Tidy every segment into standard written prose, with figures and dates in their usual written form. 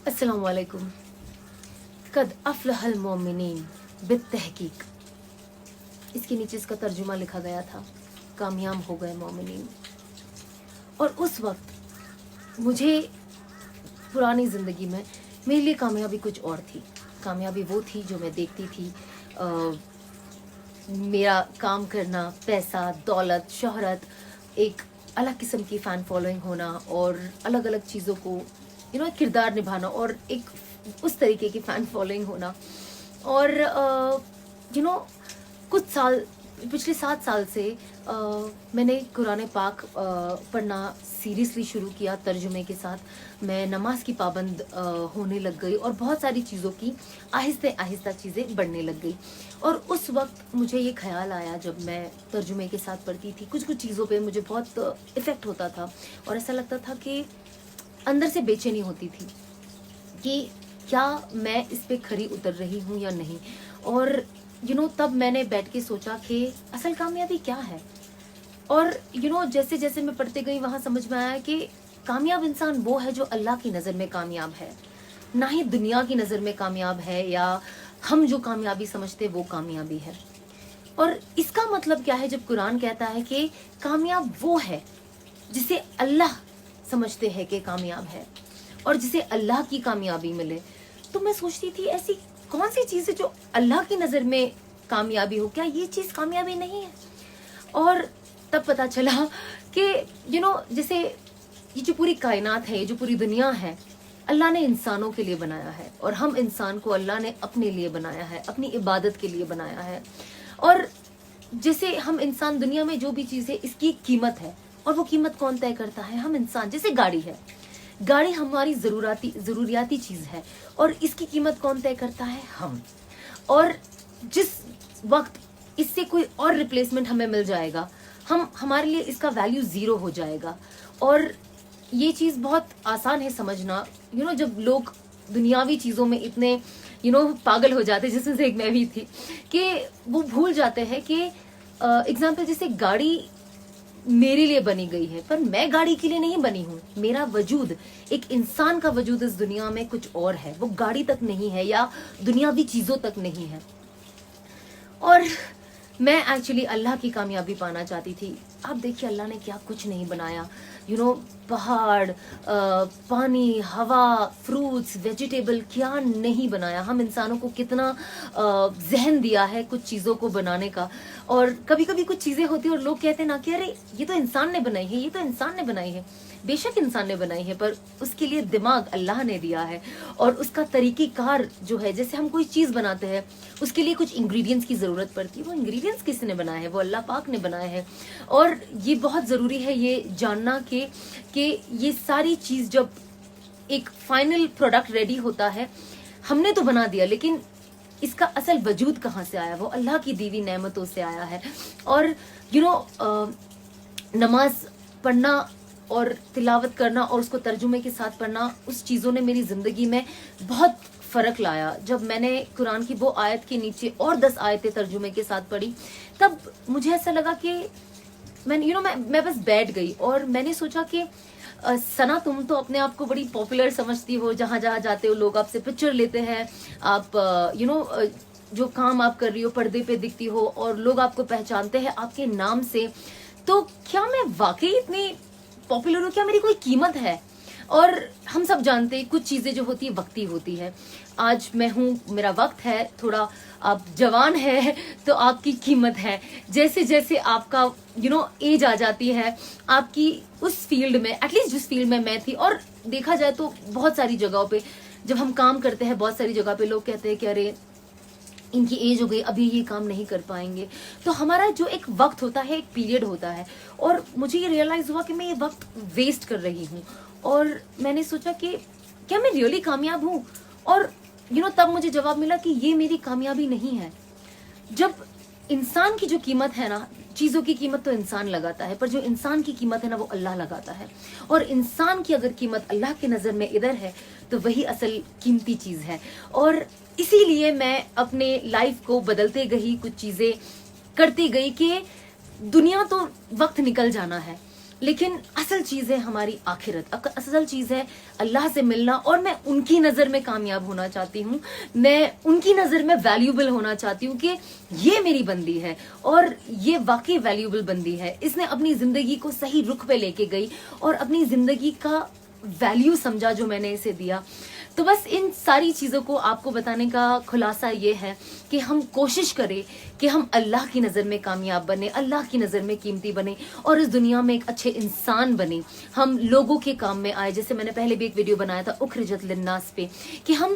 अस्सलाम वालेकुम। कद अफ़लहल मोमिनीन बित्तहकीक, इसके नीचे इसका तर्जुमा लिखा गया था, कामयाब हो गए मोमिनीन। और उस वक्त मुझे पुरानी ज़िंदगी में मेरे लिए कामयाबी कुछ और थी। कामयाबी वो थी जो मैं देखती थी, मेरा काम करना, पैसा, दौलत, शोहरत, एक अलग किस्म की फ़ैन फॉलोइंग होना और अलग अलग चीज़ों को किरदार निभाना और एक उस तरीके की फ़ैन फॉलोइंग होना। और कुछ साल, पिछले 7 साल से मैंने कुरान पाक पढ़ना सीरियसली शुरू किया तर्जुमे के साथ। मैं नमाज की पाबंद होने लग गई और बहुत सारी चीज़ों की आहिस्ते आहिस्ता चीज़ें बढ़ने लग गई। और उस वक्त मुझे ये ख्याल आया, जब मैं तर्जुमे के साथ पढ़ती थी, कुछ कुछ चीज़ों पे मुझे बहुत इफ़ेक्ट होता था और ऐसा लगता था कि अंदर से बेचैनी होती थी कि क्या मैं इस पे खरी उतर रही हूँ या नहीं। और तब मैंने बैठ के सोचा कि असल कामयाबी क्या है। और जैसे जैसे मैं पढ़ते गई वहाँ समझ में आया कि कामयाब इंसान वो है जो अल्लाह की नज़र में कामयाब है, ना ही दुनिया की नज़र में कामयाब है या हम जो कामयाबी समझते वो कामयाबी है। और इसका मतलब क्या है जब कुरान कहता है कि कामयाब वो है जिसे अल्लाह समझते हैं कि कामयाब है और जिसे अल्लाह की कामयाबी मिले। तो मैं सोचती थी ऐसी कौन सी चीज़ है जो अल्लाह की नज़र में कामयाबी हो, क्या ये चीज़ कामयाबी नहीं है। और तब पता चला कि जैसे ये जो पूरी कायनात है, ये जो पूरी दुनिया है, अल्लाह ने इंसानों के लिए बनाया है और हम इंसान को अल्लाह ने अपने लिए बनाया है, अपनी इबादत के लिए बनाया है। और जैसे हम इंसान, दुनिया में जो भी चीज़ है इसकी कीमत है और वो कीमत कौन तय करता है? हम इंसान। जैसे गाड़ी है, गाड़ी हमारी ज़रूरियाती चीज़ है और इसकी कीमत कौन तय करता है? हम। और जिस वक्त इससे कोई और रिप्लेसमेंट हमें मिल जाएगा, हमारे लिए इसका वैल्यू ज़ीरो हो जाएगा। और ये चीज़ बहुत आसान है समझना। जब लोग दुनियावी चीज़ों में इतने पागल हो जाते, जिसमें से एक मैं भी थी, कि वो भूल जाते हैं कि एग्जाम्पल जैसे गाड़ी मेरे लिए बनी गई है, पर मैं गाड़ी के लिए नहीं बनी हूँ। मेरा वजूद, एक इंसान का वजूद इस दुनिया में कुछ और है, वो गाड़ी तक नहीं है या दुनियावी चीज़ों तक नहीं है। और मैं एक्चुअली अल्लाह की कामयाबी पाना चाहती थी। आप देखिए अल्लाह ने क्या कुछ नहीं बनाया। पहाड़, पानी, हवा, फ्रूट्स, वेजिटेबल, क्या नहीं बनाया। हम इंसानों को कितना जहन दिया है कुछ चीज़ों को बनाने का। और कभी कभी कुछ चीज़ें होती हैं और लोग कहते हैं ना कि अरे ये तो इंसान ने बनाई है, ये तो इंसान ने बनाई है। बेशक इंसान ने बनाई है, पर उसके लिए दिमाग अल्लाह ने दिया है और उसका तरीक़ेकार जो है, जैसे हम कोई चीज़ बनाते हैं उसके लिए कुछ इंग्रेडिएंट्स की ज़रूरत पड़ती है। वो इंग्रेडिएंट्स किसने बनाए हैं? वो अल्लाह पाक ने बनाए हैं। और ये बहुत ज़रूरी है ये जानना कि ये सारी चीज़ जब एक फाइनल प्रोडक्ट रेडी होता है, हमने तो बना दिया, लेकिन इसका असल वजूद कहाँ से आया? वो अल्लाह की दी हुई नेमतों से आया है। और नमाज पढ़ना और तिलावत करना और उसको तर्जुमे के साथ पढ़ना, उस चीज़ों ने मेरी ज़िंदगी में बहुत फ़र्क लाया। जब मैंने कुरान की वो आयत के नीचे और 10 आयतें तर्जुमे के साथ पढ़ी, तब मुझे ऐसा लगा कि मैं बस बैठ गई और मैंने सोचा कि सना, तुम तो अपने आप को बड़ी पॉपुलर समझती हो, जहाँ जहाँ जाते हो लोग आपसे पिक्चर लेते हैं, आप जो काम आप कर रही हो पर्दे पे दिखती हो और लोग आपको पहचानते हैं आपके नाम से। तो क्या मैं वाकई इतनी पॉपुलर हूँ? क्या मेरी कोई कीमत है? और हम सब जानते हैं कुछ चीज़ें जो होती है वक्ती होती है। आज मैं हूँ, मेरा वक्त है, थोड़ा आप जवान है तो आपकी कीमत है। जैसे जैसे आपका एज आ जाती है, आपकी उस फील्ड में, एटलीस्ट जिस फील्ड में मैं थी, और देखा जाए तो बहुत सारी जगहों पे जब हम काम करते हैं, बहुत सारी जगह पे लोग कहते हैं कि अरे इनकी एज हो गई, अभी ये काम नहीं कर पाएंगे। तो हमारा जो एक वक्त होता है, एक पीरियड होता है, और मुझे ये रियलाइज़ हुआ कि मैं ये वक्त वेस्ट कर रही हूँ। और मैंने सोचा कि क्या मैं रियली कामयाब हूँ? और तब मुझे जवाब मिला कि ये मेरी कामयाबी नहीं है। जब इंसान की जो कीमत है ना, चीज़ों की कीमत तो इंसान लगाता है, पर जो इंसान की कीमत है ना वो अल्लाह लगाता है। और इंसान की अगर कीमत अल्लाह की नज़र में इधर है तो वही असल कीमती चीज़ है। और इसीलिए मैं अपने लाइफ को बदलते गई, कुछ चीज़ें करती गई कि दुनिया तो वक्त निकल जाना है لیکن اصل چیز ہے ہماری آخرت، اصل چیز ہے اللہ سے ملنا، اور میں ان کی نظر میں کامیاب ہونا چاہتی ہوں، میں ان کی نظر میں ویلیوبل ہونا چاہتی ہوں کہ یہ میری بندی ہے اور یہ واقعی ویلیوبل بندی ہے، اس نے اپنی زندگی کو صحیح رخ پہ لے کے گئی اور اپنی زندگی کا ویلیو سمجھا جو میں نے اسے دیا. تو بس ان ساری چیزوں کو آپ کو بتانے کا خلاصہ یہ ہے کہ ہم کوشش کریں کہ ہم اللہ کی نظر میں کامیاب بنیں، اللہ کی نظر میں قیمتی بنیں اور اس دنیا میں ایک اچھے انسان بنیں. ہم لوگوں کے کام میں آئے، جیسے میں نے پہلے بھی ایک ویڈیو بنایا تھا اخرجت للناس پہ، کہ ہم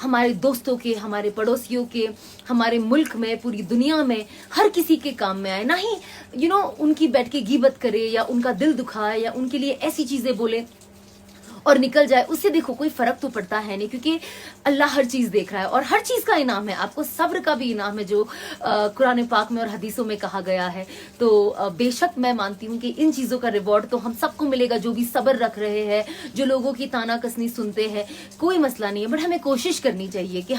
ہمارے دوستوں کے، ہمارے پڑوسیوں کے، ہمارے ملک میں، پوری دنیا میں ہر کسی کے کام میں آئے، نہ ہی ان کی بیٹھ کے غیبت کرے یا ان کا دل دکھائے یا ان کے لیے ایسی چیزیں بولے اور نکل جائے. اس سے دیکھو کوئی فرق تو پڑتا ہے نہیں، کیونکہ اللہ ہر چیز دیکھ رہا ہے اور ہر چیز کا انعام ہے. آپ کو صبر کا بھی انعام ہے جو قرآن پاک میں اور حدیثوں میں کہا گیا ہے. تو بے شک میں مانتی ہوں کہ ان چیزوں کا ریوارڈ تو ہم سب کو ملے گا جو بھی صبر رکھ رہے ہیں، جو لوگوں کی تانا کسنی سنتے ہیں. کوئی مسئلہ نہیں ہے، بٹ ہمیں کوشش کرنی چاہیے کہ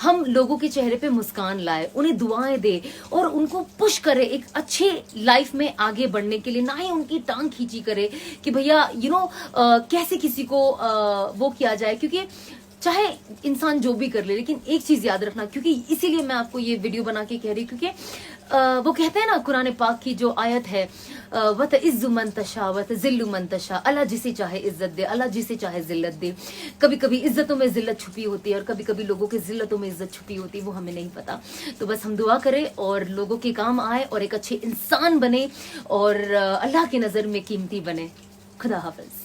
ہم لوگوں کے چہرے پہ مسکان لائے، انہیں دعائیں دے اور ان کو پش کرے ایک اچھے لائف میں آگے بڑھنے کے لیے، نہ ہی ان کی ٹانگ کھینچی کرے کہ بھیا کیسے کسی کو وہ کیا جائے. کیونکہ چاہے انسان جو بھی کر لے، لیکن ایک چیز یاد رکھنا، کیونکہ اسی لیے میں آپ کو یہ ویڈیو بنا کے کہہ رہی ہوں، کیونکہ وہ کہتے ہیں نا قرآن پاک کی جو آیت ہے وَتَعِزُّ مَن تَشَاءُ وَتُذِلُّ مَن تَشَاءُ، اللہ جسے چاہے عزت دے، اللہ جسے چاہے ذلت دے. کبھی کبھی عزتوں میں ذلت چھپی ہوتی ہے اور کبھی کبھی لوگوں کے ذلتوں میں عزت چھپی ہوتی ہے، وہ ہمیں نہیں پتا. تو بس ہم دعا کریں اور لوگوں کے کام آئے اور ایک اچھے انسان بنے اور اللہ کی نظر میں قیمتی بنے. خدا حافظ.